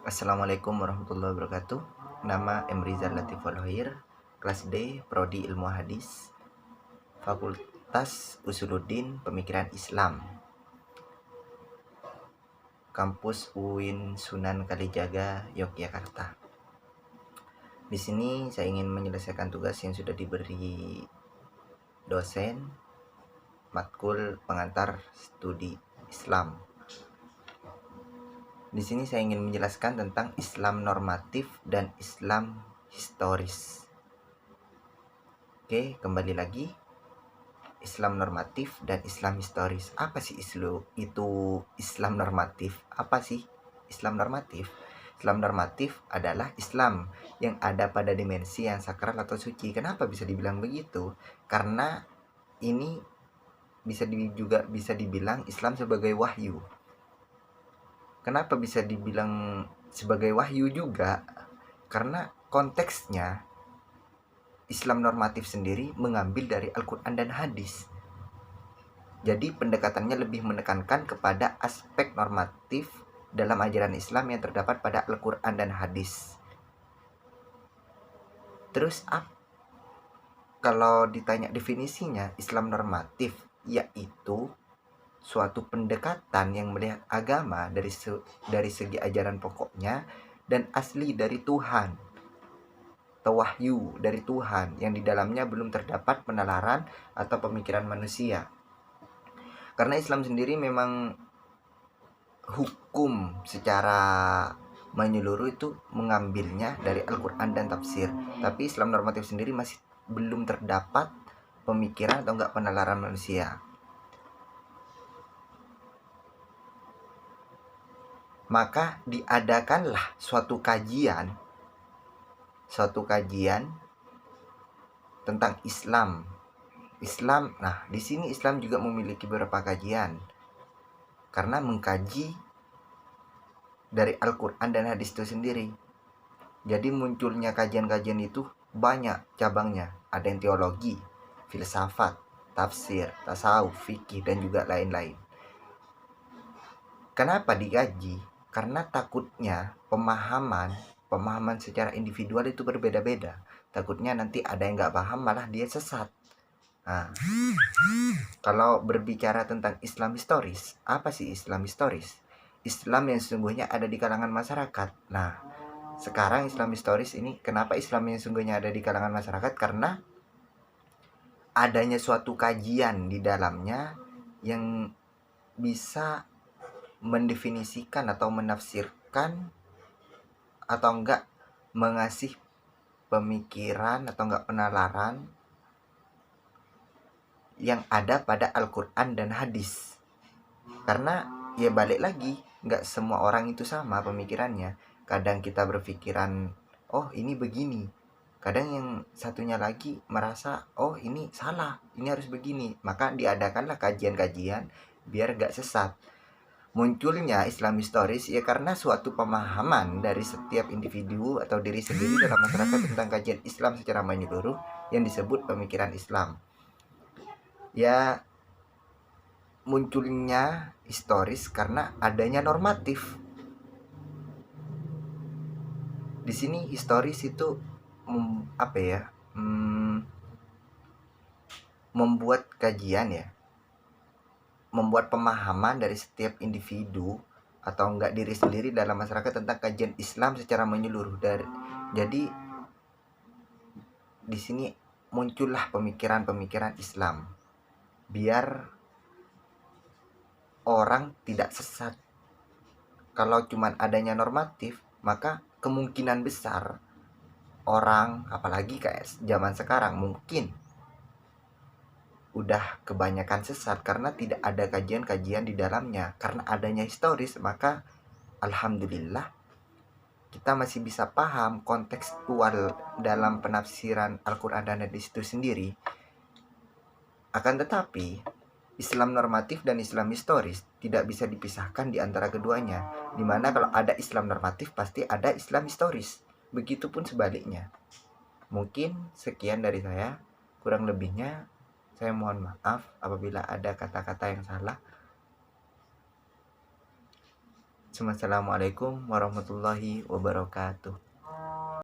Assalamualaikum warahmatullahi wabarakatuh. Nama M. Rizal Latif Walhoir, kelas D, Prodi Ilmu Hadis, Fakultas Usuluddin Pemikiran Islam, Kampus UIN Sunan Kalijaga, Yogyakarta. Di sini saya ingin menyelesaikan tugas yang sudah diberi dosen matkul pengantar studi Islam. Di sini saya ingin menjelaskan tentang Islam normatif dan Islam historis. Oke, kembali lagi. Islam normatif dan Islam historis. Apa sih itu Islam normatif? Apa sih Islam normatif? Islam normatif adalah Islam yang ada pada dimensi yang sakral atau suci. Kenapa bisa dibilang begitu? Karena ini juga bisa dibilang Islam sebagai wahyu. Kenapa bisa dibilang sebagai wahyu juga? Karena konteksnya Islam normatif sendiri mengambil dari Al-Quran dan hadis. Jadi pendekatannya lebih menekankan kepada aspek normatif dalam ajaran Islam yang terdapat pada Al-Quran dan hadis. Terus kalau ditanya definisinya, Islam normatif yaitu suatu pendekatan yang melihat agama dari segi ajaran pokoknya dan asli dari Tuhan, atau wahyu dari Tuhan yang di dalamnya belum terdapat penalaran atau pemikiran manusia. Karena Islam sendiri memang hukum secara menyeluruh itu mengambilnya dari Al-Quran dan tafsir. Tapi Islam normatif sendiri masih belum terdapat pemikiran atau enggak penalaran manusia. Maka diadakanlah suatu kajian tentang Islam. Nah, di sini Islam juga memiliki beberapa kajian. Karena mengkaji dari Al-Quran dan hadis itu sendiri. Jadi munculnya kajian-kajian itu banyak cabangnya. Ada yang teologi, filsafat, tafsir, tasawuf, fikih, dan juga lain-lain. Kenapa dikaji? Karena takutnya pemahaman secara individual itu berbeda-beda. Takutnya nanti ada yang nggak paham malah dia sesat. Nah, kalau berbicara tentang Islam historis, apa sih Islam historis? Islam yang sesungguhnya ada di kalangan masyarakat. Nah, sekarang Islam historis ini, kenapa Islam yang sesungguhnya ada di kalangan masyarakat? Karena adanya suatu kajian di dalamnya yang bisa mendefinisikan atau menafsirkan atau enggak mengasih pemikiran atau enggak penalaran yang ada pada Al-Quran dan hadis. Karena ya balik lagi, enggak semua orang itu sama pemikirannya. Kadang kita berpikiran, oh ini begini. Kadang yang satunya lagi merasa, oh ini salah, ini harus begini. Maka diadakanlah kajian-kajian biar enggak sesat. Munculnya Islam historis ya karena suatu pemahaman dari setiap individu atau diri sendiri dalam masyarakat tentang kajian Islam secara menyeluruh yang disebut pemikiran Islam. Ya, munculnya historis karena adanya normatif. Di sini historis itu membuat kajian ya, membuat pemahaman dari setiap individu atau enggak diri sendiri dalam masyarakat tentang kajian Islam secara menyeluruh. Jadi di sini muncullah pemikiran-pemikiran Islam biar orang tidak sesat. Kalau cuman adanya normatif, maka kemungkinan besar orang, apalagi kayak zaman sekarang, mungkin udah kebanyakan sesat karena tidak ada kajian-kajian di dalamnya. Karena adanya historis, maka alhamdulillah kita masih bisa paham kontekstual dalam penafsiran Al-Quran dan hadis itu sendiri. Akan tetapi Islam normatif dan Islam historis tidak bisa dipisahkan di antara keduanya. Dimana kalau ada Islam normatif pasti ada Islam historis. Begitupun sebaliknya. Mungkin sekian dari saya. Kurang lebihnya saya mohon maaf apabila ada kata-kata yang salah. Assalamualaikum warahmatullahi wabarakatuh.